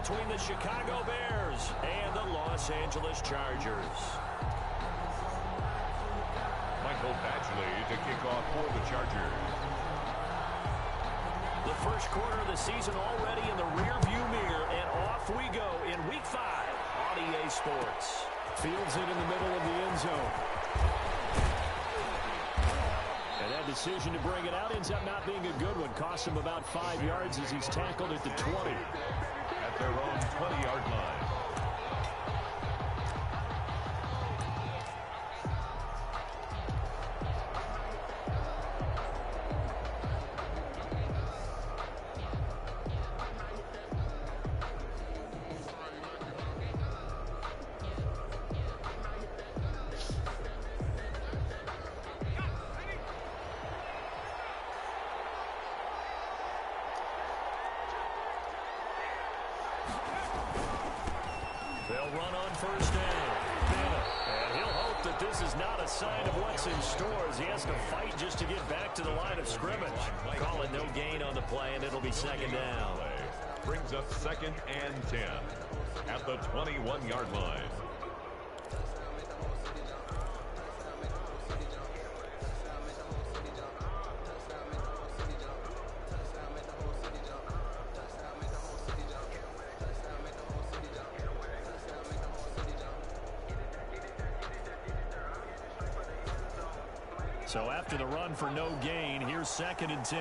between the Chicago Bears and the Los Angeles Chargers. Michael Badgley to kick off for the Chargers. The first quarter of the season already in the rearview mirror, and off we go in Week 5 on EA Sports. Fields it in the middle of the end zone. And that decision to bring it out ends up not being a good one. Costs him about 5 yards as he's tackled at the 20. At their own 20-yard line. They'll run on first down. And he'll hope that this is not a sign of what's in store as he has to fight just to get back to the line of scrimmage. Call it no gain on the play, and it'll be second down. Brings up 2nd and 10 at the 21-yard line. So after the run for no gain, here's 2nd and 10.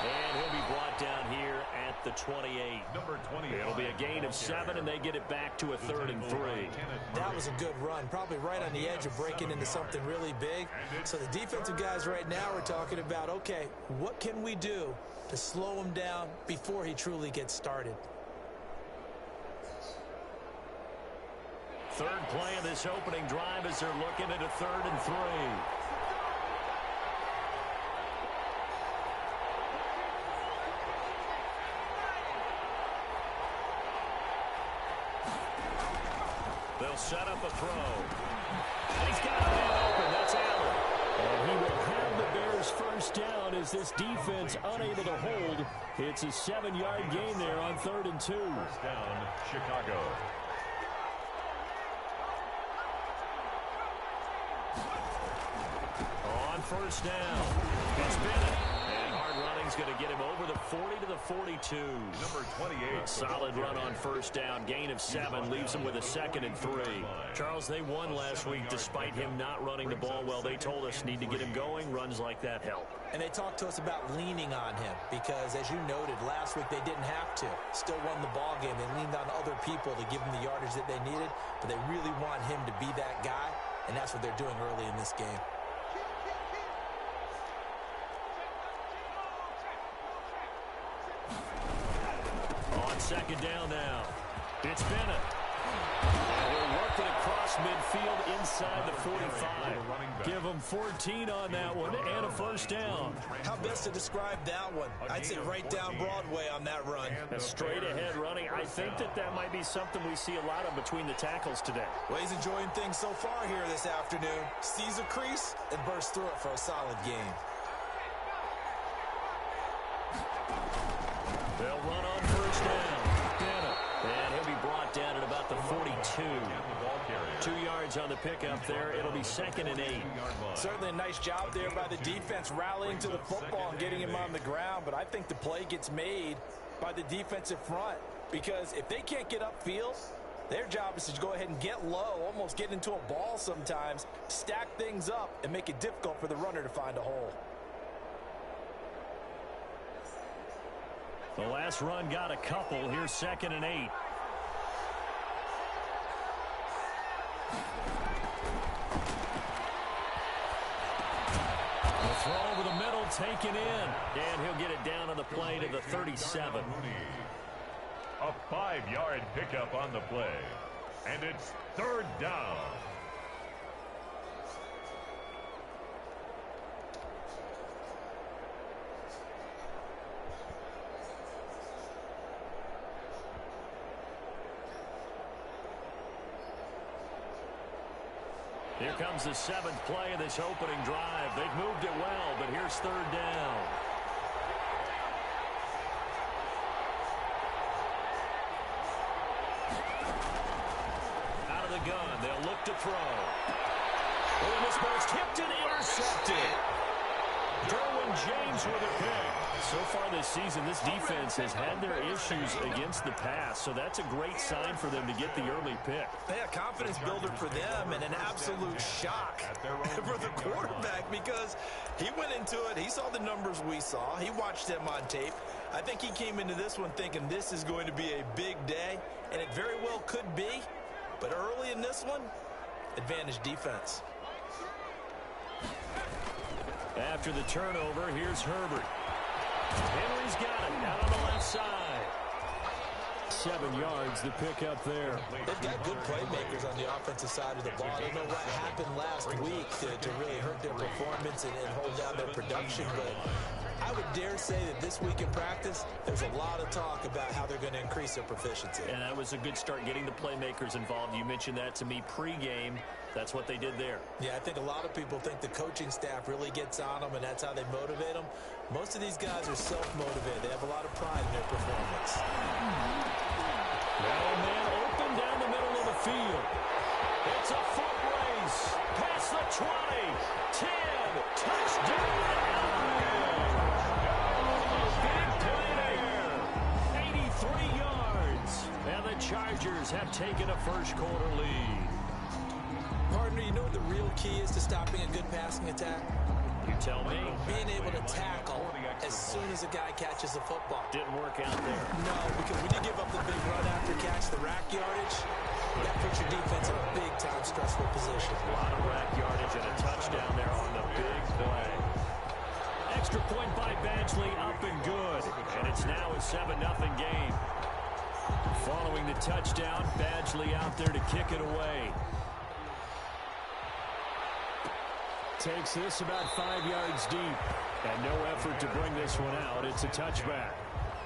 And he'll be brought down here at the 28. Number 20. It'll be a gain of 7, and they get it back to a 3rd and 3. That was a good run, probably right on the edge of breaking into something really big. So the defensive guys right now are talking about, okay, what can we do to slow him down before he truly gets started? Third play of this opening drive as they're looking at a 3rd and 3. They'll set up a throw. He's got a man open. That's Allen. And he will have the Bears first down as this defense unable to hold. It's a 7-yard gain there on 3rd and 2. First down, Chicago. On first down, it's Bennett. And hard running's going to get him over the 40 to the 42. Number 28. A solid run on first down. Gain of 7 leaves him with a 2nd and 3. Charles, they won last week despite him not running the ball well. They told us need to get him going. Runs like that help. And they talked to us about leaning on him because, as you noted, last week they didn't have to. Still won the ball game. They leaned on other people to give them the yardage that they needed, but they really want him to be that guy, and that's what they're doing early in this game. On second down now, it's Bennett. And he'll work it across midfield inside the 45. Give him 14 on that one and a first down. How best to describe that one? I'd say right down Broadway on that run. A straight ahead running. I think that might be something we see a lot of between the tackles today. Well, he's enjoying things so far here this afternoon. Sees a crease and bursts through it for a solid game. They'll run on first down. And he'll be brought down at about the 42. 2 yards on the pickup there. It'll be 2nd and 8. Certainly a nice job there by the defense rallying to the football and getting him on the ground. But I think the play gets made by the defensive front. Because if they can't get upfield, their job is to go ahead and get low, almost get into a ball sometimes, stack things up, and make it difficult for the runner to find a hole. The last run got a couple. Here's 2nd and 8. The throw over the middle, taken in. And he'll get it down on the play to the 37. A 5-yard pickup on the play. And it's 3rd down. Here comes the 7th play of this opening drive. They've moved it well, but here's 3rd down. Out of the gun, they'll look to throw. Oh, this ball's tipped and intercepted. Derwin James with a pick. So far this season, this defense has had their issues against the pass, so that's a great sign for them to get the early pick. Yeah, confidence builder for them and an absolute shock for the quarterback because he went into it. He saw the numbers we saw. He watched them on tape. I think he came into this one thinking this is going to be a big day, and it very well could be. But early in this one, advantage defense. After the turnover, here's Herbert. Henry's got it down on the left side. 7 yards, the pick up there. They've got good playmakers on the offensive side of the ball. I don't know what happened last week to really hurt their performance and hold down their production, but I would dare say that this week in practice, there's a lot of talk about how they're going to increase their proficiency. And that was a good start getting the playmakers involved. You mentioned that to me pregame. That's what they did there. Yeah, I think a lot of people think the coaching staff really gets on them, and that's how they motivate them. Most of these guys are self-motivated. They have a lot of pride in their performance. Now a man open down the middle of the field. It's a foot race. Past the 20. 10. Touchdown. Big play there. 83 yards. And the Chargers have taken a first-quarter lead. Partner, you know what the real key is to stopping a good passing attack? You tell me. Being able to tackle as soon as a guy catches the football. Didn't work out there. No, because when you give up the big run after catch, the rack yardage, that puts your defense in a big-time stressful position. A lot of rack yardage and a touchdown there on the big play. Extra point by Badgley, up and good. And it's now a 7-0 game. Following the touchdown, Badgley out there to kick it away. Takes this about 5 yards deep. And no effort to bring this one out. It's a touchback.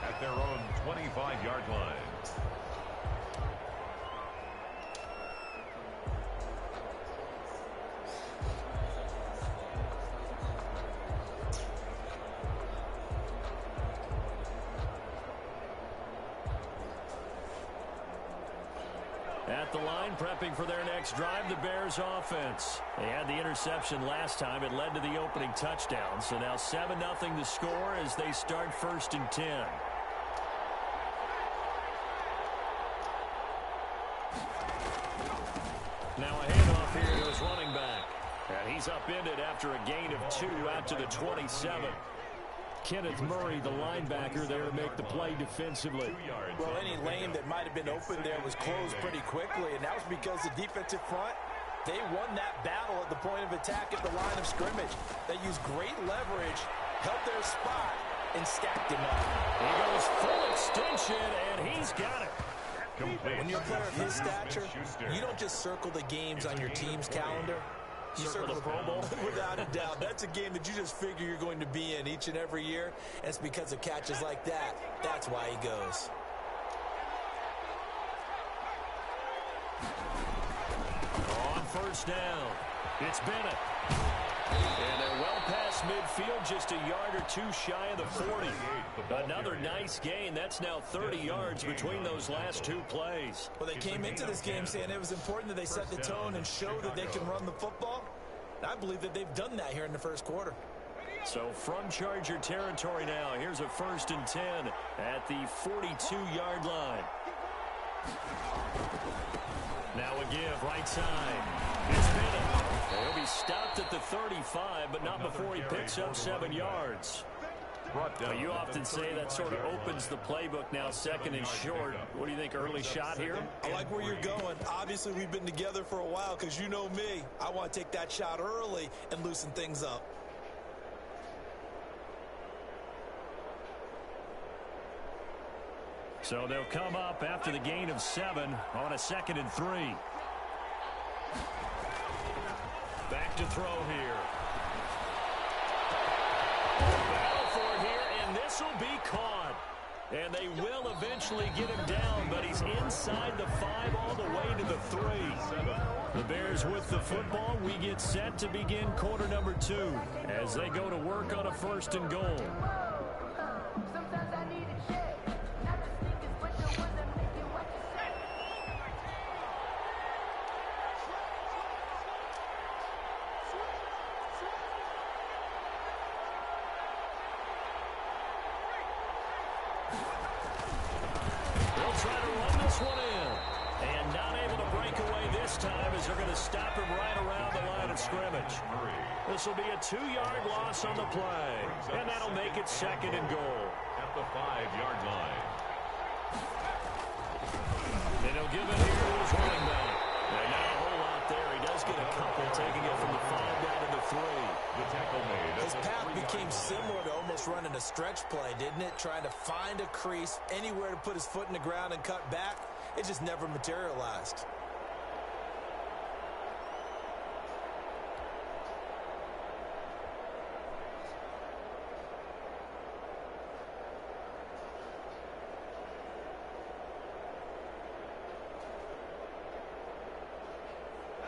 At their own 25-yard line. At the line, prepping for their next drive, the Bears offense. They had the interception last time. It led to the opening touchdown. So now 7-0 to score as they start 1st and 10. Now a handoff here to his running back. And he's upended after a gain of 2 out to the 27. Kenneth Murray, the linebacker, there to make the play defensively. Well, any lane that might have been open there was closed pretty quickly, and that was because the defensive front, they won that battle at the point of attack at the line of scrimmage. They used great leverage, held their spot, and stacked him up. He goes full extension, and he's got it. When you're a player of his stature, you don't just circle the games on your team's calendar. You circle the Pro Bowl? Without a doubt. That's a game that you just figure you're going to be in each and every year. And it's because of catches like that. That's why he goes. On 1st down, it's Bennett. And they're well past midfield, just a yard or 2 shy of the 40. Another nice gain. That's now 30 yards between those last 2 plays. Well, they came into this game saying it was important that they set the tone and show that they can run the football. And I believe that they've done that here in the 1st quarter. So from Charger territory now, here's a 1st and 10 at the 42-yard line. Now a give, right side. It's Bennett. He'll be stopped at the 35, but not before he picks up 7 yards. Well, you often say that sort of opens the playbook now, 2nd and short. What do you think, early shot here? I like where you're going. Obviously, we've been together for a while because you know me. I want to take that shot early and loosen things up. So they'll come up after the gain of 7 on a 2nd and 3. Back to throw here. Battle for it here, and this will be caught. And they will eventually get him down, but he's inside the 5 all the way to the 3. The Bears with the football. We get set to begin quarter number 2 as they go to work on a 1st and goal. They'll try to run this one in. And not able to break away this time as they're going to stop him right around the line of scrimmage. This will be a 2-yard loss on the play. And that'll make it 2nd and goal. At the 5-yard line. And he'll give it here to his running back. And not a whole lot there. He does get a couple, taking it from the 5 down to the 3. The tackle made. His path became similar to almost running a stretch play, didn't it? Trying to find a crease, anywhere to put his foot in the ground and cut back. It just never materialized.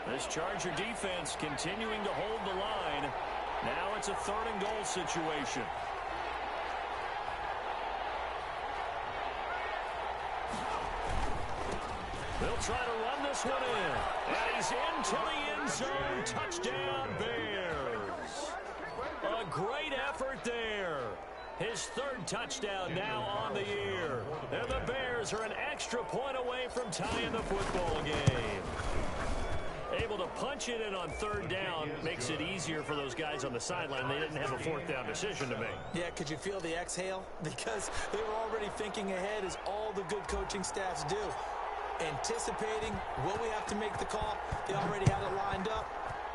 This Charger defense continuing to hold the line. Now it's a 3rd and goal situation. They'll try to run this one in. And he's into the end zone. Touchdown, Bears. A great effort there. His 3rd touchdown now on the year. And the Bears are an extra point away from tying the football game. Able to punch it in on 3rd down makes it easier for those guys on the sideline. They didn't have a 4th down decision to make. Yeah, could you feel the exhale? Because they were already thinking ahead, as all the good coaching staffs do. Anticipating, will we have to make the call? They already had it lined up.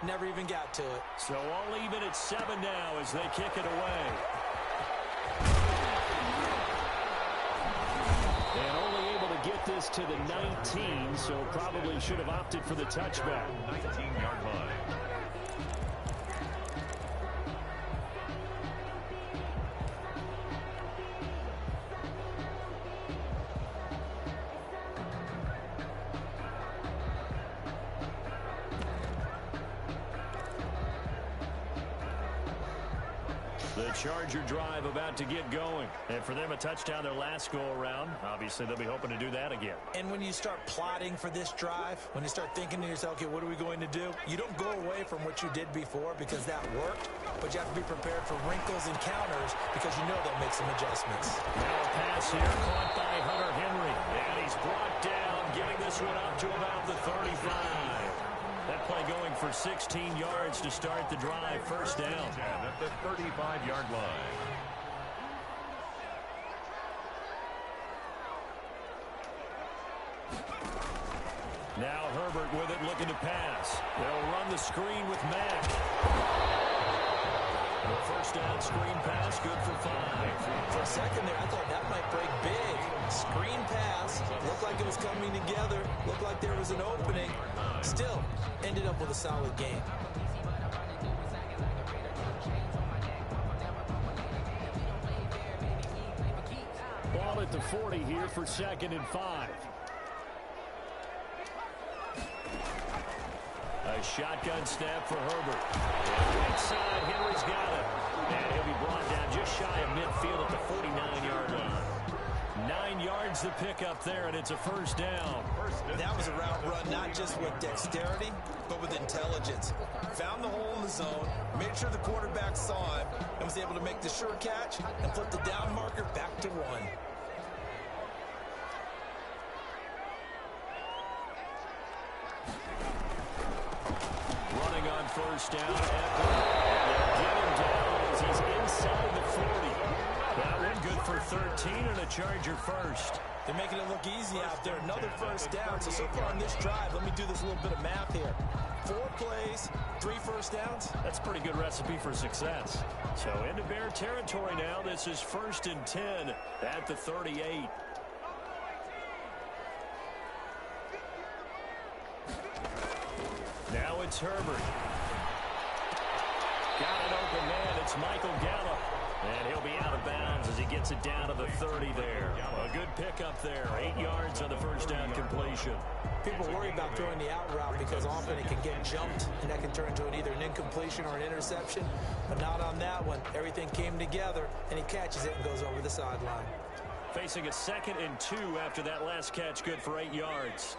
Never even got to it. So all even at 7 now as they kick it away. And only able to get this to the 19, so probably should have opted for the touchback. 19-yard line. The Charger drive about to get going. And for them, a touchdown their last go-around. Obviously, they'll be hoping to do that again. And when you start plotting for this drive, when you start thinking to yourself, okay, what are we going to do? You don't go away from what you did before because that worked, but you have to be prepared for wrinkles and counters because you know they'll make some adjustments. Now a pass here caught by Hunter Henry. And he's brought down, giving this one up to about the 35. That play going for 16 yards to start the drive. 1st down. At the 35-yard line. Now Herbert with it, looking to pass. They'll run the screen with Mack. The 1st down screen pass, good for 5. For a second there, I thought that might break big. Screen pass, looked like it was coming together, looked like there was an opening. Still, ended up with a solid game. Ball at the 40 here for 2nd and 5. A shotgun snap for Herbert. Right side, Henry's got it. And he'll be brought down just shy of midfield at the 49-yard line. 9 yards to pick up there, and it's a 1st down. That was a route run not just with dexterity, but with intelligence. Found the hole in the zone, made sure the quarterback saw him, and was able to make the sure catch and flip the down marker back to 1. Running on 1st down, Eckler. Get him down as he's inside the 40. That one good for 13 and a Charger 1st. They're making it look easy out there. Another 1st down. So far on this drive, let me do this little bit of math here. 4 plays, 3 1st downs. That's a pretty good recipe for success. So into Bear territory now. This is 1st and 10 at the 38. Now it's Herbert. Got an open man. It's Michael Gallup. And he'll be out of bounds as he gets it down to the 30 there. A good pickup there. 8 yards on the first down completion. People worry about throwing the out route because often it can get jumped, and that can turn into either an incompletion or an interception. But not on that one. Everything came together, and he catches it and goes over the sideline. Facing a 2nd and 2 after that last catch, good for 8 yards.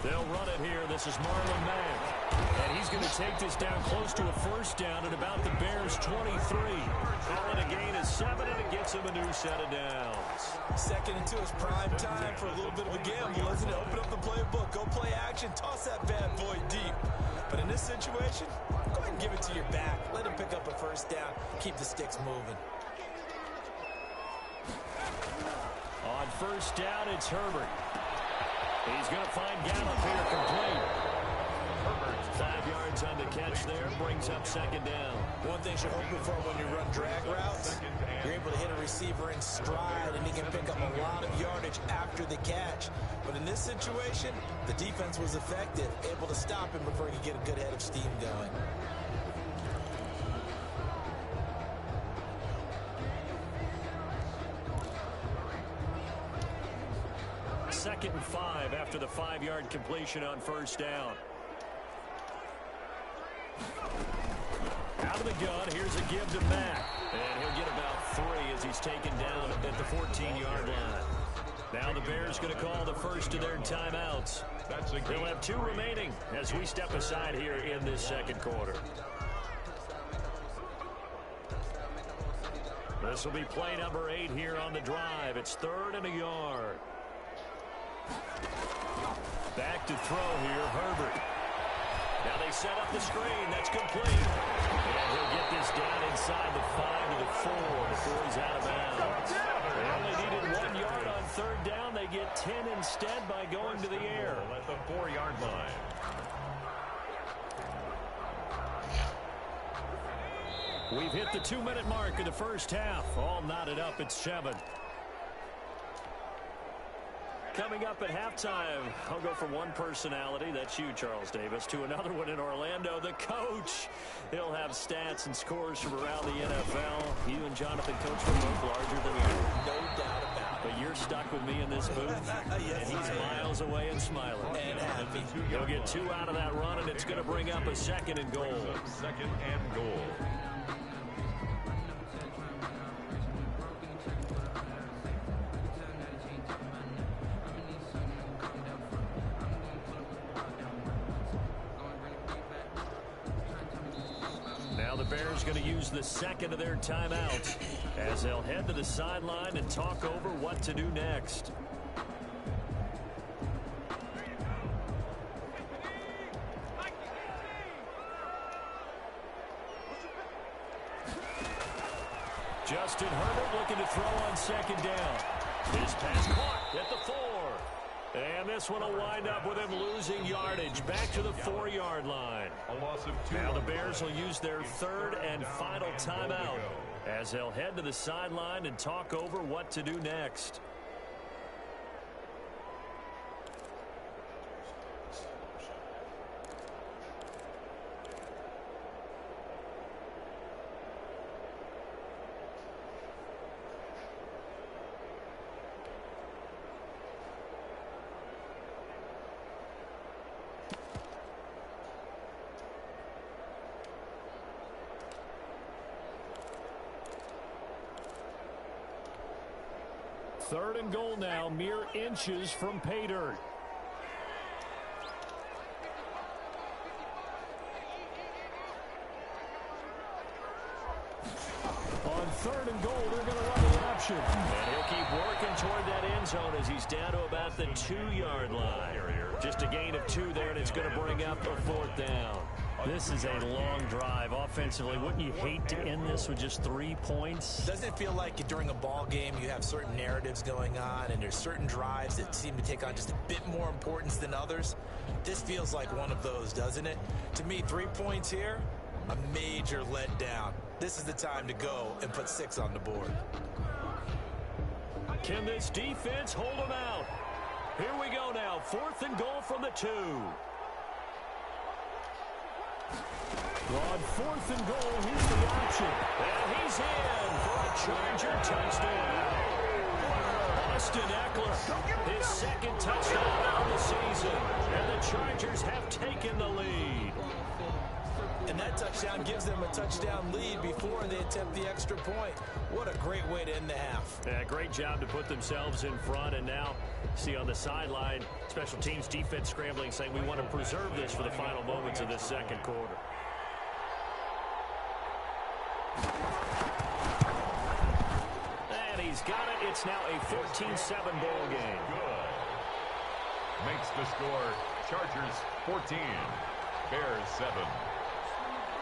They'll run it here. This is Marlon Mack. And he's going to take this down close to a first down at about the Bears' 23. Calling a gain of 7, and it gets him a new set of downs. 2nd and 2 is prime time for a little bit of a gamble, isn't it? Open up the playbook, go play action, toss that bad boy deep. But in this situation, go ahead and give it to your back. Let him pick up a first down. Keep the sticks moving. On first down, it's Herbert. He's going to find Gallup here complete. Herbert, 5 yards on the catch there, brings up 2nd down. One thing you're hoping for when you run drag routes, you're able to hit a receiver in stride, and he can pick up a lot of yardage after the catch. But in this situation, the defense was effective, able to stop him before he could get a good head of steam going. Second and 5 after the 5-yard completion on first down. Out of the gun, here's a give to Mack. And he'll get about 3 as he's taken down at the 14-yard line. Now the Bears going to call the first of their timeouts. They'll have 2 remaining as we step aside here in this second quarter. This will be play number 8 here on the drive. It's 3rd and a yard. Back to throw here, Herbert. Now they set up the screen. That's complete. And he'll get this down inside the 5 to the 4 before he's out of bounds. They only needed 1 yard on 3rd down. They get 10 instead by going to the air. At the 4-yard line. We've hit the 2-minute mark of the first half. All knotted up at 7. Coming up at halftime, I'll go from one personality, that's you, Charles Davis, to another one in Orlando, the coach. He'll have stats and scores from around the NFL. You and Jonathan, Coach, were both larger than you. No doubt about it. But you're stuck with me in this booth, Yes, and he's miles away and smiling. And happy. He'll get 2 out of that run, and it's going to bring up a 2nd and goal. 2nd and goal. Now the Bears going to use the 2nd of their timeouts as they'll head to the sideline and talk over what to do next. Justin Herbert looking to throw on 2nd down. His pass caught at the 4. And this one will wind up with him losing yardage back to the 4-yard line. A loss of 2. Now the Bears will use their 3rd and final timeout as they'll head to the sideline and talk over what to do next. Third and goal now, mere inches from pay dirt. On 3rd and goal, they're going to run the option. And he'll keep working toward that end zone as he's down to about the 2-yard line. Just a gain of 2 there, and it's going to bring up a 4th down. This is a long drive offensively. Wouldn't you hate to end this with just 3 points? Doesn't it feel like during a ball game you have certain narratives going on and there's certain drives that seem to take on just a bit more importance than others? This feels like one of those, doesn't it? To me, 3 points here, a major letdown. This is the time to go and put 6 on the board. Can this defense hold them out? Here we go now. 4th and goal from the 2. On 4th and goal, here's the option. And he's in for a Charger touchdown. Austin Eckler, his second touchdown of the season. And the Chargers have taken the lead. And that touchdown gives them a touchdown lead before they attempt the extra point. What a great way to end the half. Yeah, great job to put themselves in front. And now, see on the sideline, special teams defense scrambling, saying we want to preserve this for the final moments of this second quarter. And he's got it. It's now a 14-7 ball game. Good. Makes the score Chargers 14, Bears 7.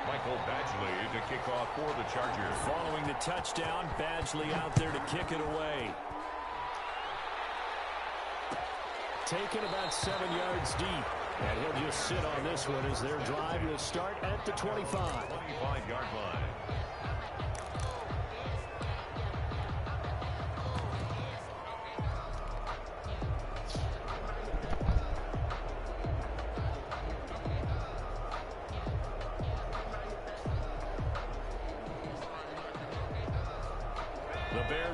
Michael Badgley to kick off for the Chargers. Following the touchdown, Badgley out there to kick it away. Taken about 7 yards deep. And he'll just sit on this one as their drive will start at the 25. 25-yard line.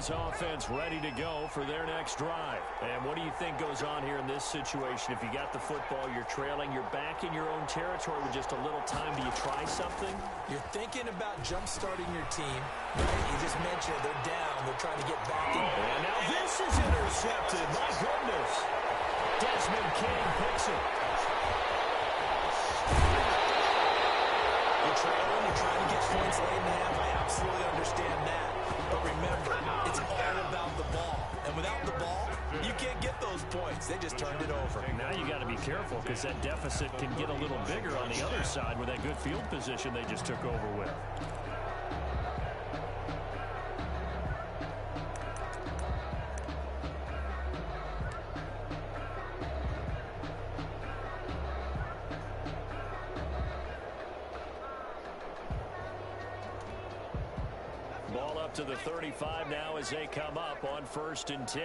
Offense ready to go for their next drive. And what do you think goes on here in this situation? If you got the football, you're trailing, you're back in your own territory with just a little time. Do you try something? You're thinking about jump-starting your team. Right? You just mentioned they're down. They're trying to get back in. And now this is intercepted. My goodness. Desmond King picks it. You're trailing. You're trying to get points late in the half. I absolutely understand that. But remember, it's all about the ball. And without the ball, you can't get those points. They just turned it over. Now you got to be careful because that deficit can get a little bigger on the other side with that good field position they just took over with. Ball up to the 35 now as they come up on 1st and 10.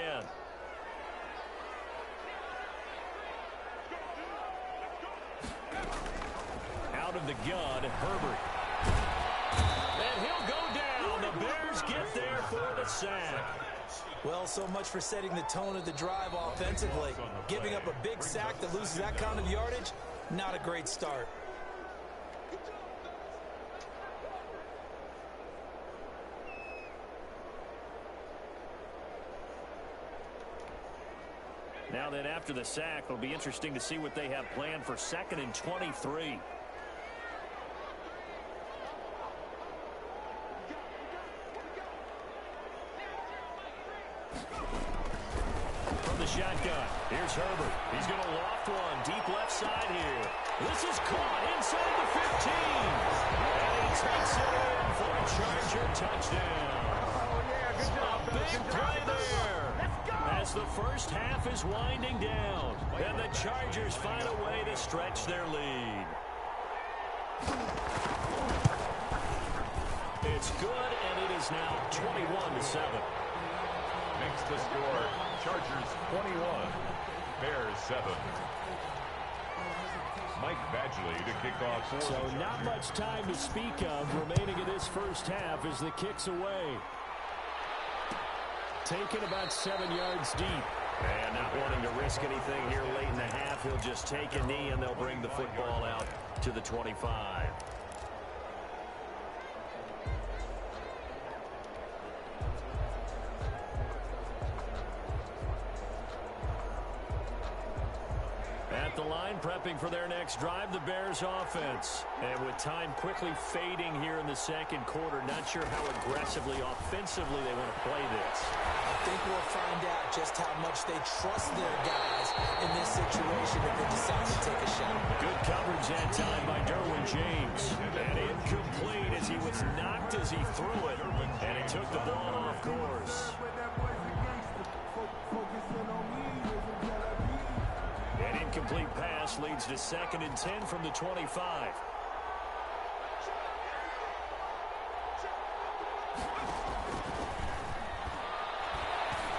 Out of the gun, Herbert. And he'll go down. The Bears get there for the sack. Well, so much for setting the tone of the drive offensively. Giving up a big sack that loses that kind of yardage, not a great start. Now then, after the sack, it'll be interesting to see what they have planned for 2nd and 23. From the shotgun, here's Herbert. He's going to loft one deep left side here. This is caught inside the 15. And he takes it in for a Charger touchdown. A big play there. As the first half is winding down, and the Chargers find a way to stretch their lead. It's good, and it is now 21-7. Makes the score Chargers 21, Bears 7. Mike Badgley to kick off for So not much time to speak of remaining in this first half as the kick's away. Taken about 7 yards deep. And not wanting to risk anything here late in the half, he'll just take a knee, and they'll bring the football out to the 25. At the line, prepping for their next drive, the Bears offense. And with time quickly fading here in the second quarter, not sure how aggressively, offensively they want to play this. I think we'll find out just how much they trust their guys in this situation if they decide to take a shot. Good coverage that time by Derwin James. And incomplete as he was knocked as he threw it. And he took the ball off course. An incomplete pass leads to 2nd and 10 from the 25.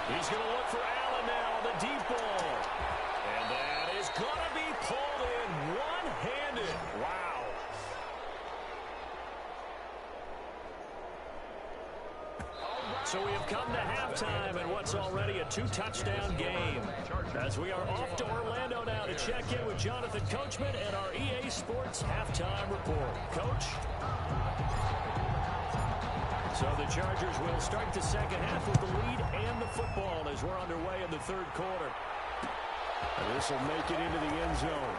He's going to look for Allen now on the deep ball. And that is going to be pulled in one-handed. Wow. So we have come to halftime in what's already a 2-touchdown game. As we are off to Orlando now to check in with Jonathan Coachman and our EA Sports halftime report. Coach? So the Chargers will start the second half with the lead and the football as we're underway in the third quarter. And this will make it into the end zone.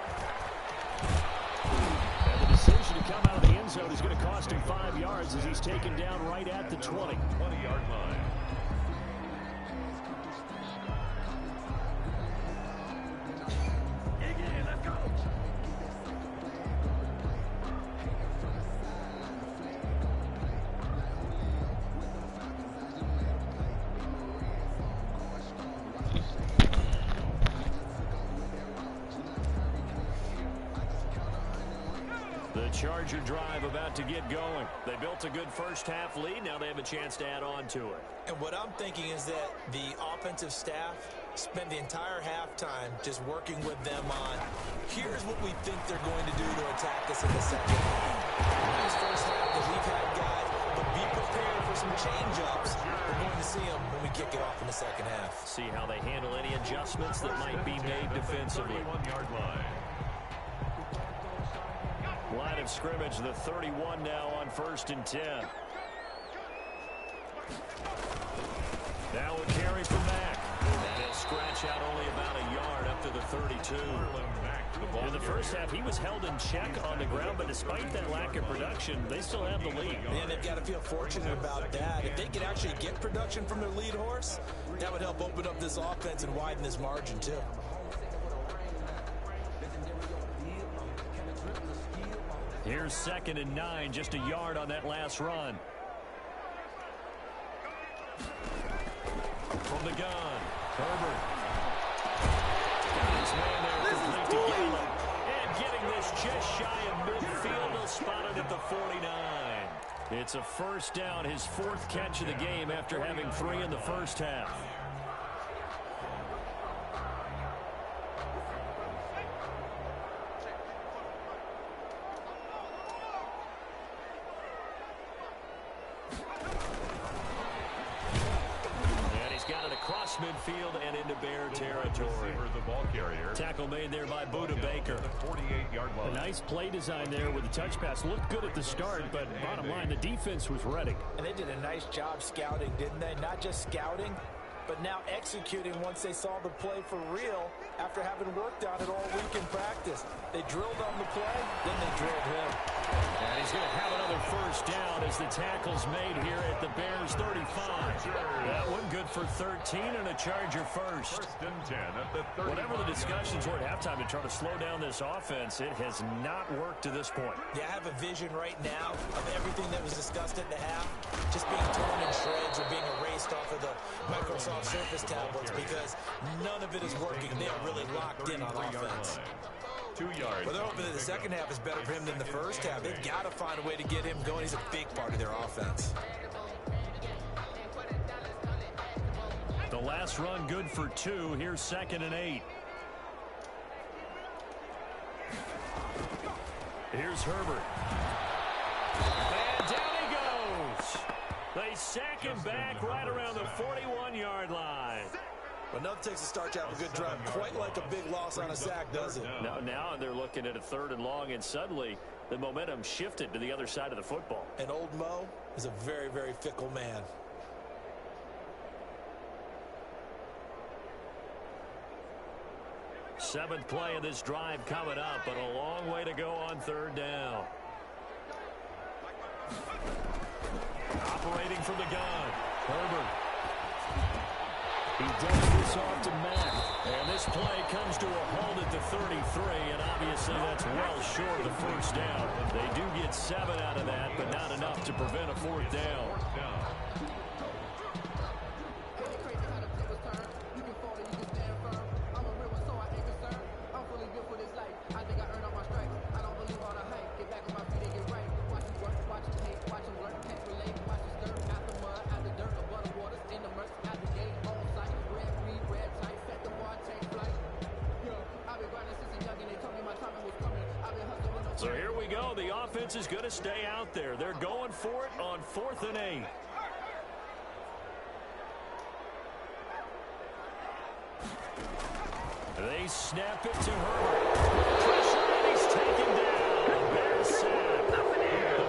And the decision to come out of the end zone is going to cost him 5 yards as he's taken down right at the 20. 20-yard line. Charger drive about to get going. They built a good first half lead. Now they have a chance to add on to it. And what I'm thinking is that the offensive staff spend the entire halftime just working with them on, here's what we think they're going to do to attack us in the second half. Nice first half that we've had, guys, but be prepared for some change-ups. We're going to see them when we kick it off in the second half. See how they handle any adjustments that might be made defensively. 31-yard line. Line of scrimmage, the 31 now on 1st and 10. Now a carry from Mack. And he'll scratch out only about a yard up to the 32. In the first half, he was held in check on the ground, but despite that lack of production, they still have the lead. And they've got to feel fortunate about that. If they could actually get production from their lead horse, that would help open up this offense and widen this margin, too. Here's 2nd and 9, just a yard on that last run. From the gun, Herbert. Got his man there complete to Gallup. And getting this just shy of midfield, he'll spot it at the 49. It's a first down, his 4th catch of the game after having 3 in the first half. Midfield and into Bear territory. The ball carrier. Tackle made there by Buda Baker. 48-yard line. A nice play design there with the touch pass. Looked good at the start, but bottom line, the defense was ready. And they did a nice job scouting, didn't they? Not just scouting, but now executing once they saw the play for real after having worked on it all week in practice. They drilled on the play, then they drilled him. And he's going to have another first down as the tackle's made here at the Bears 35. That one good for 13 and a Charger first. 1st and 10 at the 30. Whatever the discussions were at halftime to try to slow down this offense, it has not worked to this point. Yeah, I have a vision right now of everything that was discussed at the half just being torn in shreds or being erased off of the Microsoft Surface tablets because none of it is working. They are really locked in on offense. 2 yards. Well, they're hoping that the second half is better for him than the first half. They've got to find a way to get him going. He's a big part of their offense. The last run good for 2. Here's 2nd and 8. Here's Herbert. And down he goes. They sack him back right around the 41-yard line. But nothing takes a start to have a good drive quite like a big loss on a sack, does it? Now they're looking at a 3rd and long, and suddenly the momentum shifted to the other side of the football. And old Mo is a very, very fickle man. Seventh play of this drive coming up, but a long way to go on 3rd down. Operating from the gun, Herbert. He does this off to Mack. And this play comes to a halt at the 33, and obviously that's well short of the first down. They do get 7 out of that, but not enough to prevent a 4th down. So here we go. The offense is going to stay out there. They're going for it on 4th and 8. They snap it to Herbert. Pressure, and he's taken down. The Bears sack. The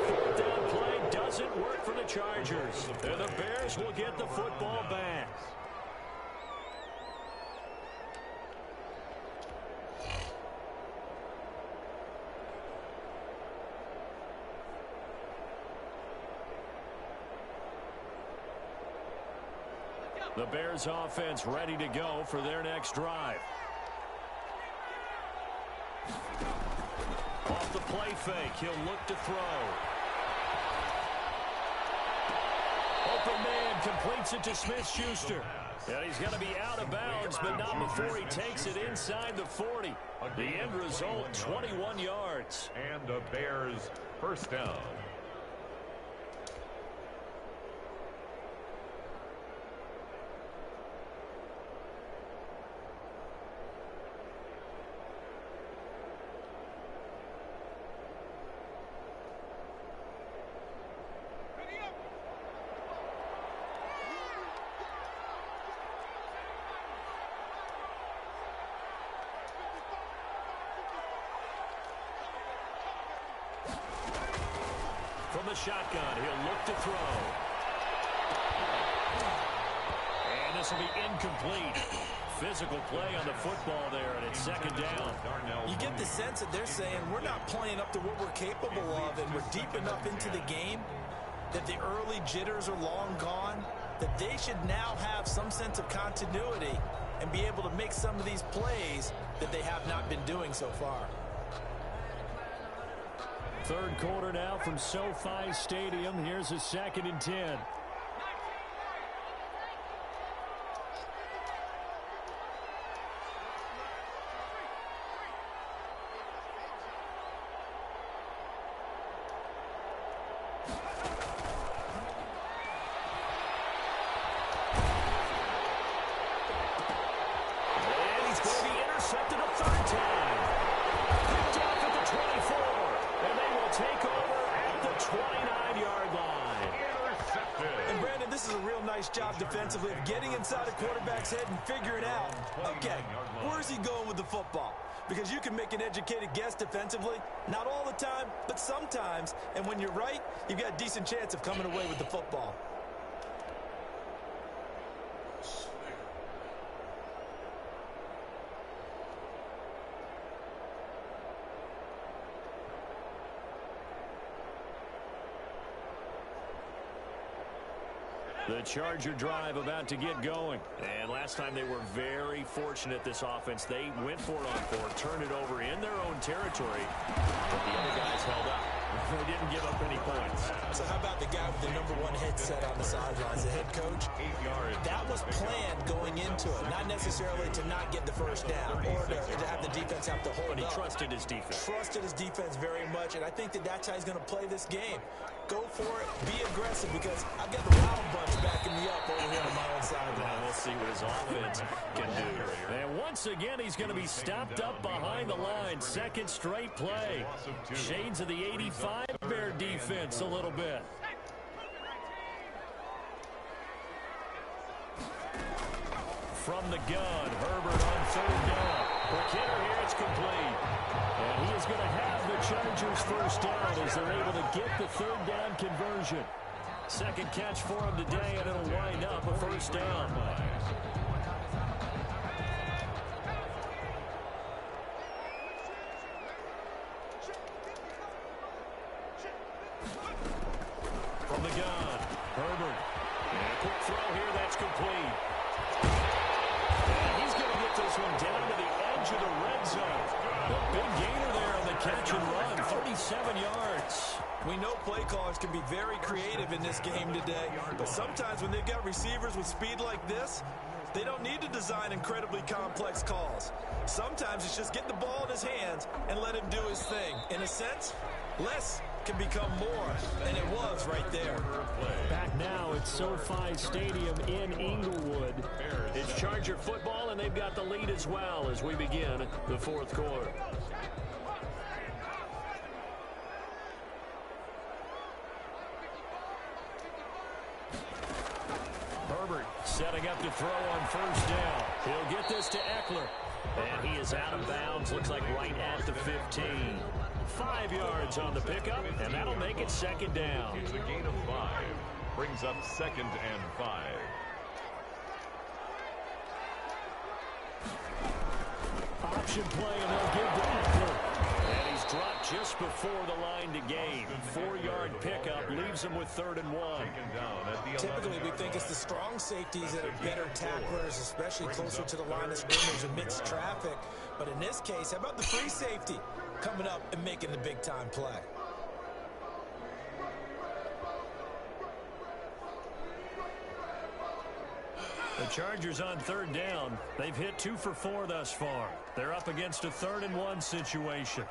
fourth down play doesn't work for the Chargers. And the Bears will get the football back. The Bears offense ready to go for their next drive. Off the play fake, he'll look to throw. Open man completes it to Smith-Schuster. And he's going to be out of bounds, but not before he takes it inside the 40. The end result, 21 yards. And the Bears first down. From the shotgun, he'll look to throw. And this will be incomplete. Physical play on the football there, and it's second down. You get the sense that they're saying we're not playing up to what we're capable of, and we're deep enough into the game that the early jitters are long gone, that they should now have some sense of continuity and be able to make some of these plays that they have not been doing so far. Third quarter now from SoFi Stadium. Here's a 2nd and 10. And he's going to be intercepted a third time. Picked off at the 24. And they will take over at the 29-yard line. And Brandon, this is a real nice job defensively of getting inside a quarterback's head and figuring out, okay, where's he going with the football? Because you can make an educated guess defensively, not all the time, but sometimes. And when you're right, you've got a decent chance of coming away with the football. The Charger drive about to get going. And last time they were very fortunate, this offense. They went for it on 4, turned it over in their own territory, but the other guys held up. They didn't give up any points. So how about the guy with the #1 headset on the sidelines, the head coach? That was planned going into it, not necessarily to not get the first down or to have the defense have to hold But he up. trusted his defense. Trusted his defense very much, and I think that that's how he's going to play this game. Go for it, be aggressive, because I've got the Wild Bunch backing me up over here on my own sideline. We'll see what his offense can do. And once again, he's going to be stopped up behind the line. Second straight play. Shades of the 85 Bear defense a little bit. From the gun, Herbert on 3rd down. McKinnon here, it's complete. And he is going to have the Chargers first down as they're able to get the 3rd down conversion. Second catch for him today, and it'll wind up a first down. From the gun, Herbert. And a quick throw here, that's complete. And he's going to get this one down to the edge of the red zone. A big gainer there on the catch and run, 37 yards. We know play callers can be very creative in this game today, but sometimes when they've got receivers with speed like this, they don't need to design incredibly complex calls. Sometimes it's just get the ball in his hands and let him do his thing. In a sense, less can become more, and it was right there. Back now at SoFi Stadium in Inglewood. It's Charger football, and they've got the lead as well as we begin the 4th quarter. Herbert setting up to throw on 1st down. He'll get this to Eckler. And he is out of bounds, looks like right at the 15. 5 yards on the pickup, and that'll make it second down. It's a gain of 5. Brings up 2nd and 5. Option play, and they'll give to Eckler. And he's dropped just before the line to gain. 4-yard pickup leaves him with 3rd and 1. Typically, we think it's the strong safeties that are better tacklers, especially closer to the line of scrimmage amidst traffic. But in this case, how about the free safety coming up and making the big-time play? The Chargers on 3rd down. They've hit 2 for 4 thus far. They're up against a 3rd and 1 situation.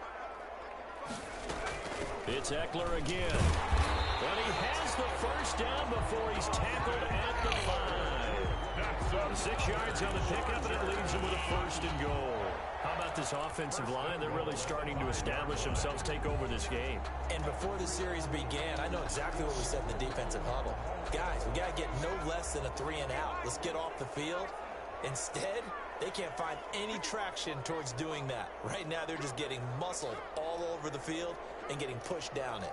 It's Eckler again. And he has the first down before he's tackled at the 5. 6 yards on the pickup, and it leaves him with a 1st and goal. How about this offensive line? They're really starting to establish themselves, take over this game. And before the series began, I know exactly what we said in the defensive huddle. Guys, we got to get no less than a 3 and out. Let's get off the field. Instead, they can't find any traction towards doing that. Right now, they're just getting muscled all over the field and getting pushed down it.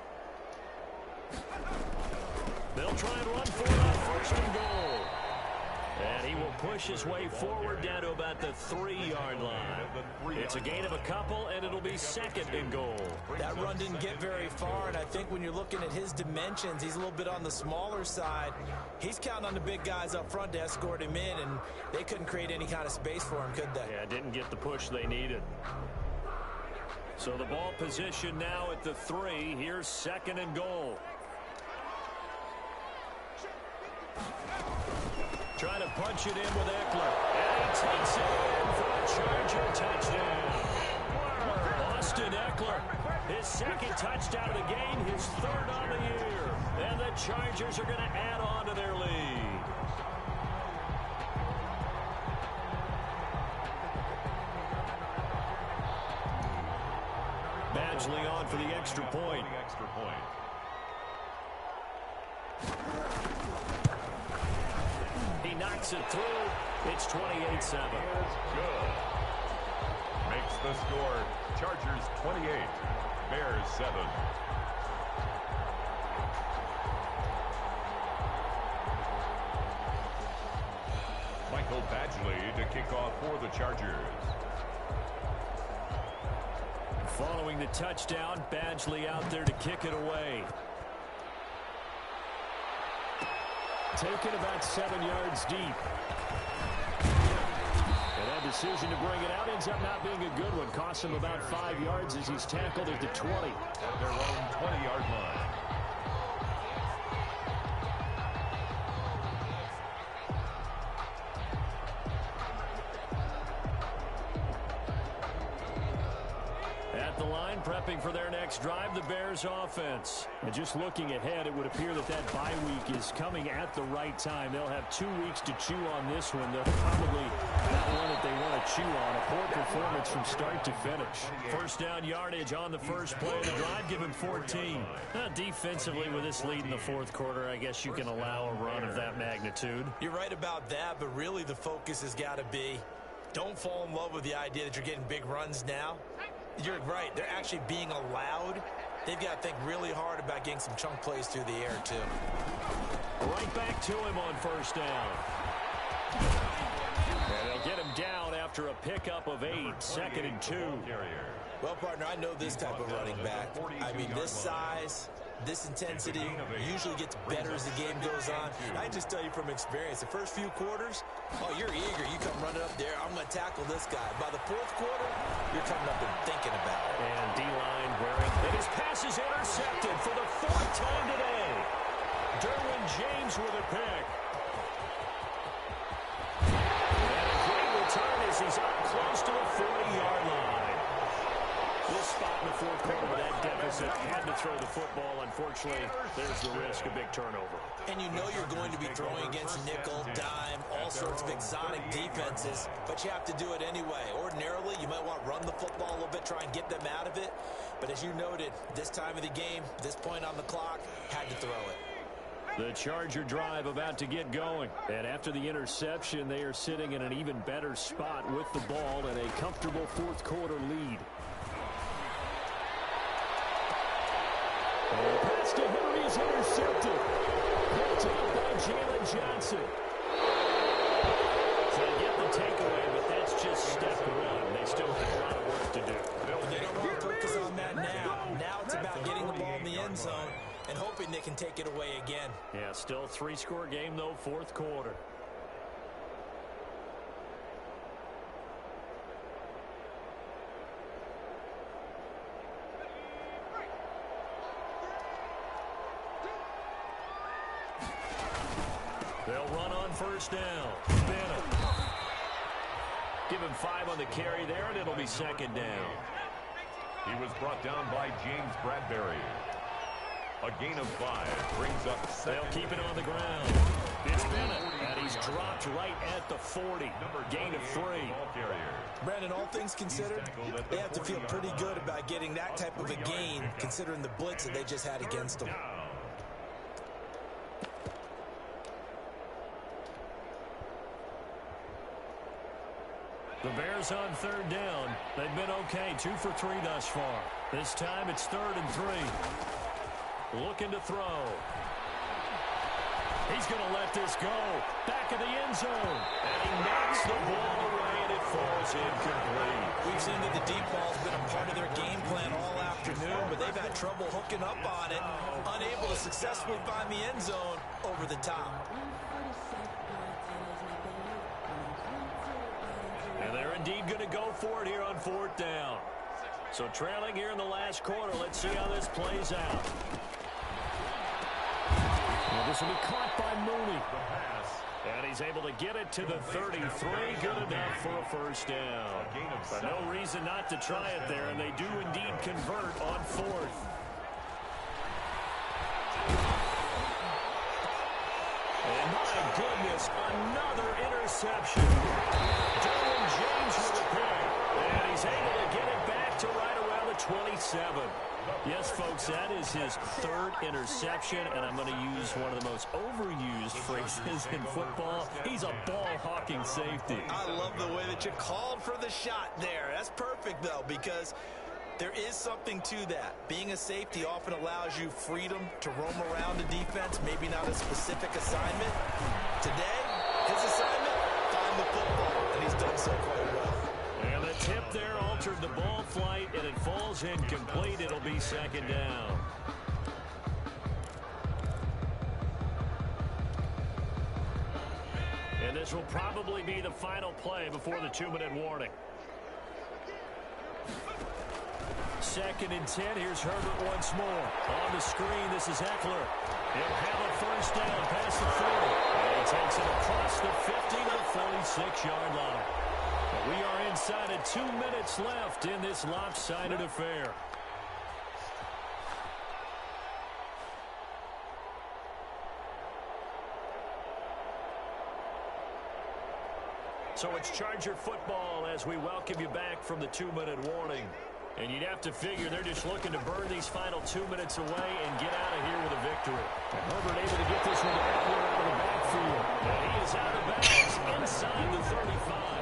They'll try and run for it on 1st and goal. And he will push his way forward down to about the 3-yard line. It's a gain of a couple, and it'll be 2nd and goal. That run didn't get very far, and I think when you're looking at his dimensions, he's a little bit on the smaller side. He's counting on the big guys up front to escort him in, and they couldn't create any kind of space for him, could they? Yeah, didn't get the push they needed. So the ball position now at the 3. Here's 2nd and goal. Trying to punch it in with Eckler. And he takes it in for a Charger touchdown. Austin Eckler, his 2nd touchdown of the game, his 3rd on the year. And the Chargers are going to add on to their lead. Badgley on for the extra point. He knocks it through. It's 28-7. Good. Makes the score. Chargers 28, Bears 7. Michael Badgley to kick off for the Chargers. Following the touchdown, Badgley out there to kick it away. Taken about 7 yards deep. And that decision to bring it out ends up not being a good one. Costs him about 5 yards as he's tackled at the 20. At their own 20-yard line. At the line, prepping for their next drive, the Bears offense. And just looking ahead, it would appear that that bye week is coming at the right time. They'll have 2 weeks to chew on this one. They're probably not one that they want to chew on. A poor performance from start to finish. 1st down yardage on the first play of the drive, give him 14. Defensively, with this lead in the 4th quarter, I guess you can allow a run of that magnitude. You're right about that, but really the focus has got to be don't fall in love with the idea that you're getting big runs now. You're right. They're actually being allowed. They've got to think really hard about getting some chunk plays through the air, too. Right back to him on 1st down. And they'll get him down after a pickup of 8, 2nd and 2. Well, partner, I know this type of running back. I mean, this size, this intensity usually gets better as the game goes on. And I just tell you from experience, the first few quarters, oh, you're eager. You come running up there, I'm going to tackle this guy. By the 4th quarter, you're coming up and thinking about it. And D-line wearing. And his pass is intercepted for the 4th time today. Derwin James with a pick. And a great return as he's up close to the 40-yard line. This spot in the 4th quarter with that deficit, had to throw the football. Unfortunately, there's the risk of big turnover. And you know you're going to be throwing against nickel, dime, all sorts of exotic defenses, but you have to do it anyway. Ordinarily, you might want to run the football a little bit, try and get them out of it. But as you noted, this time of the game, this point on the clock, had to throw it. The Charger drive about to get going. And after the interception, they are sitting in an even better spot with the ball and a comfortable fourth quarter lead. And pass to Henry is intercepted. Picked up by Jalen Johnson. So they get the takeaway, but that's just step one. They still have a lot of work to do. They don't want to focus on that now. Now it's about getting the ball in the end zone and hoping they can take it away again. Yeah, still a three-score game, though, fourth quarter. They'll run on first down. Bennett. Give him 5 on the carry there, and it'll be second down. He was brought down by James Bradbury. A gain of 5 brings up They'll keep it on the ground. It's Bennett, and he's dropped right at the 40. Gain of 3. Brandon, all things considered, they have to feel pretty good about getting that type of a gain, considering the blitz that they just had against them. The Bears on third down. They've been okay, 2 for 3 thus far. This time it's 3rd and 3. Looking to throw. He's going to let this go. Back of the end zone. And he knocks the ball away, and it falls incomplete. We've seen that the deep ball's been a part of their game plan all afternoon, but they've had trouble hooking up on it, unable to successfully find the end zone over the top. And they're indeed going to go for it here on 4th down. So trailing here in the last quarter. Let's see how this plays out. Well, this will be caught by Mooney. And he's able to get it to the 33. Good enough for a first down. But no reason not to try it there, and they do indeed convert on 4th. And my goodness, another interception. Derwin James with the pick. And he's able to get it back to right around the 27. Yes, folks, that is his 3rd interception, and I'm going to use one of the most overused phrases in football. He's a ball-hawking safety. I love the way that you called for the shot there. That's perfect, though, because there is something to that. Being a safety often allows you freedom to roam around the defense, maybe not a specific assignment. Today, his assignment, find the football, and he's done so quite well. And the tip there altered the ball flight, and it falls incomplete. It'll be second down. And this will probably be the final play before the 2-minute warning. 2nd and 10. Here's Herbert once more. On the screen, this is Eckler. He'll have a first down past the 40. And he takes it across the 50 to the 46-yard line. But we are inside of 2 minutes left in this lopsided affair. So it's Charger football as we welcome you back from the 2-minute warning. And you'd have to figure they're just looking to burn these final 2 minutes away and get out of here with a victory. And Herbert able to get this one to Eckler out of the backfield. And he is out of bounds inside the 35.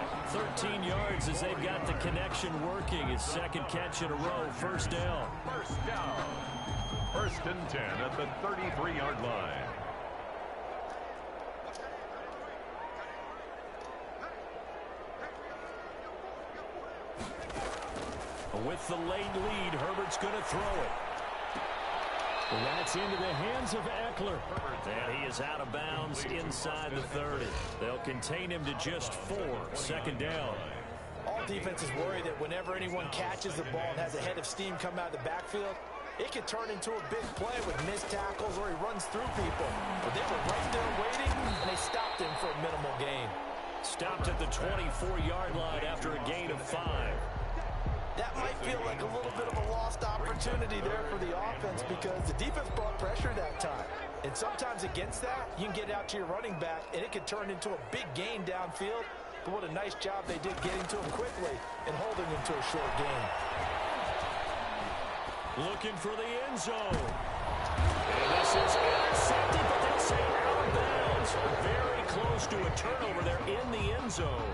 13 yards as they've got the connection working. His 2nd catch in a row. First down. First down. 1st and 10 at the 33-yard line. With the late lead, Herbert's going to throw it. And that's into the hands of Eckler. And he is out of bounds inside the 30. They'll contain him to just 4. Second down. All defenses worry that whenever anyone catches the ball and has a head of steam come out of the backfield, it could turn into a big play with missed tackles or he runs through people. But they were right there waiting, and they stopped him for a minimal gain. Stopped at the 24-yard line after a gain of 5. That might feel like a little bit of a lost opportunity there for the offense because the defense brought pressure that time. And sometimes against that, you can get out to your running back, and it could turn into a big gain downfield. But what a nice job they did getting to him quickly and holding him to a short gain. Looking for the end zone. And this is intercepted, but they'll say was very close to a turnover there in the end zone.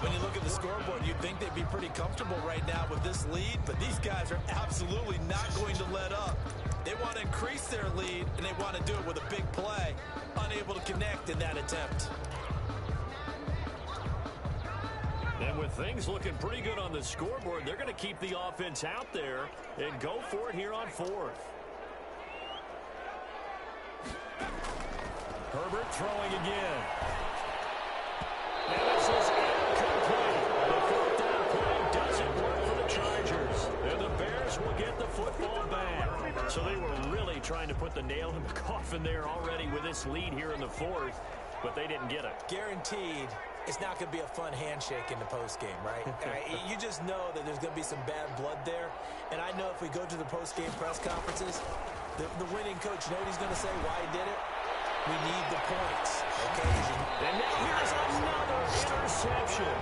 When you look at the scoreboard, you'd think they'd be pretty comfortable right now with this lead, but these guys are absolutely not going to let up. They want to increase their lead, and they want to do it with a big play. Unable to connect in that attempt. And with things looking pretty good on the scoreboard, they're going to keep the offense out there and go for it here on fourth. Herbert throwing again. And this is incomplete. The fourth down play doesn't work for the Chargers. And the Bears will get the football back. So they were really trying to put the nail in the coffin there already with this lead here in the fourth, but they didn't get it. Guaranteed it's not going to be a fun handshake in the postgame, right? You just know that there's going to be some bad blood there. And I know if we go to the postgame press conferences, the winning coach, you know what he's going to say, why he did it? We need the points, okay? And now here's another interception.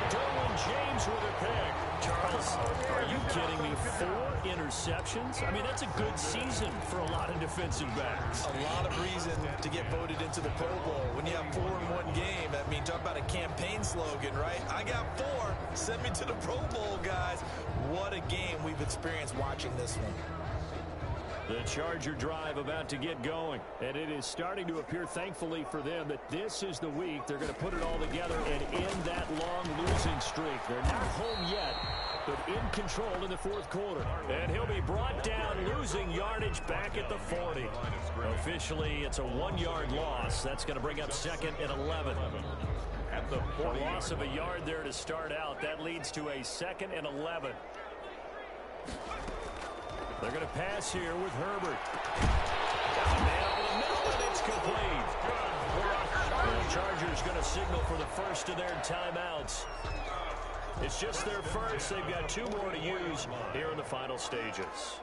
Derwin James with a pick. Charles, are you kidding me? 4 interceptions? I mean, that's a good season for a lot of defensive backs. A lot of reason to get voted into the Pro Bowl. When you have 4 in one game, I mean, talk about a campaign slogan, right? I got 4. Send me to the Pro Bowl, guys. What a game we've experienced watching this one. The Charger drive about to get going, and it is starting to appear, thankfully for them, that this is the week they're going to put it all together and end that long losing streak. They're not home yet, but in control in the fourth quarter. And he'll be brought down, losing yardage back at the 40. Officially, it's a 1-yard loss. That's going to bring up 2nd and 11. At the 40. A loss of a yard there to start out. That leads to a 2nd and 11. They're going to pass here with Herbert. Man over the middle, and it's complete. The Chargers going to signal for the first of their timeouts. It's just their first. They've got 2 more to use here in the final stages.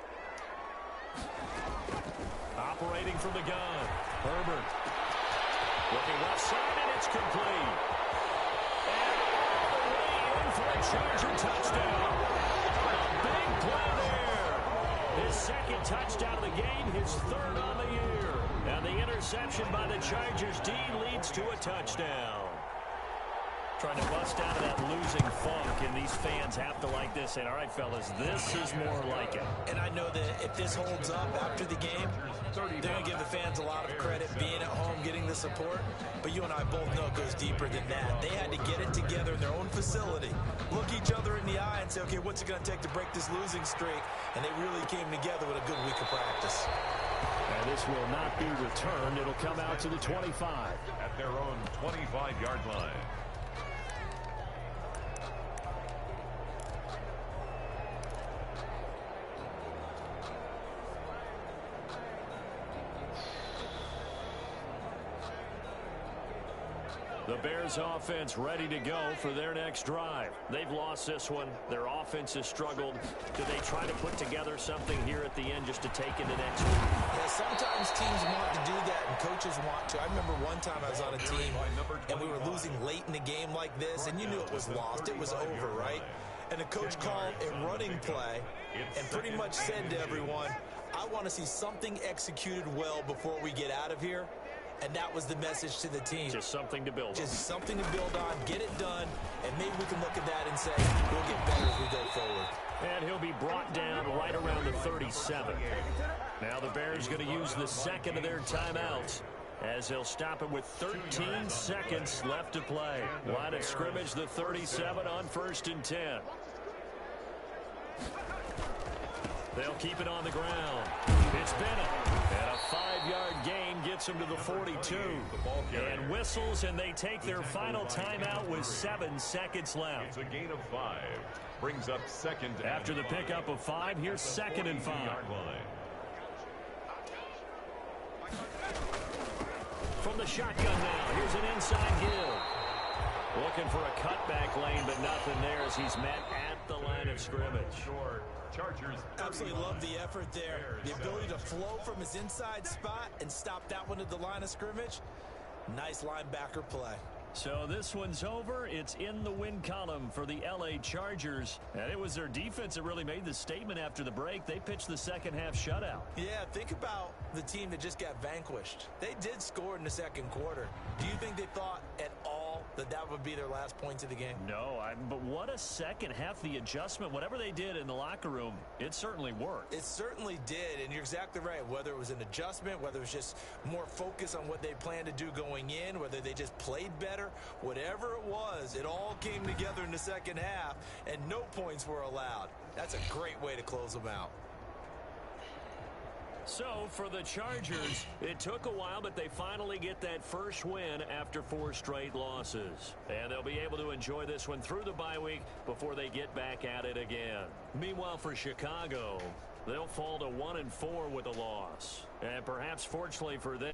Operating from the gun, Herbert. Looking left side, and it's complete. And all the way in for a Charger touchdown. A big play there. His 2nd touchdown of the game, his 3rd on the year. And the interception by the Chargers D leads to a touchdown. Trying to bust out of that losing funk, and these fans have to like this. And all right, fellas, this is more like it. And I know that if this holds up after the game, they're going to give the fans a lot of credit being at home, getting the support. But you and I both know it goes deeper than that. They had to get it together in their own facility, look each other in the eye and say, okay, what's it going to take to break this losing streak? And they really came together with a good week of practice. And this will not be returned. It'll come out to the 25. At their own 25-yard line. The Bears offense ready to go for their next drive. They've lost this one. Their offense has struggled. Do they try to put together something here at the end just to take into next week? Yeah, sometimes teams want to do that and coaches want to. I remember one time I was on a team and we were losing late in a game like this, and you knew it was lost. It was over, right? And the coach called a running play and pretty much said to everyone, I want to see something executed well before we get out of here. And that was the message to the team. Just something to build on. Just something to build on, get it done, and maybe we can look at that and say, we'll get better as we go forward. And he'll be brought down right around the 37. Now the Bears going to use the 2nd of their timeouts as they'll stop it with 13 seconds left to play. Line of scrimmage, the 37 on 1st and 10. They'll keep it on the ground. It's Bennett. And a 5-yard gain gets him to the 42. And whistles, and they take their final timeout with 7 seconds left. It's a gain of 5. Brings up 2nd. After the pickup of 5, here's 2nd and 5. From the shotgun now, here's an inside give. Looking for a cutback lane, but nothing there as he's met at the line of scrimmage. Chargers. Absolutely love the effort there. The ability to flow from his inside spot and stop that one at the line of scrimmage. Nice linebacker play. So this one's over. It's in the win column for the LA Chargers. And it was their defense that really made the statement after the break. They pitched the second half shutout. Yeah, think about the team that just got vanquished. They did score in the second quarter. Do you think they thought at all that that would be their last points of the game? No, but what a second half. The adjustment, whatever they did in the locker room, it certainly worked. It certainly did, and you're exactly right. Whether it was an adjustment, whether it was just more focus on what they planned to do going in, whether they just played better, whatever it was, it all came together in the second half, and no points were allowed. That's a great way to close them out. So for the Chargers, it took a while, but they finally get that first win after 4 straight losses. And they'll be able to enjoy this one through the bye week before they get back at it again. Meanwhile, for Chicago, they'll fall to 1-4 with a loss. And perhaps fortunately for them,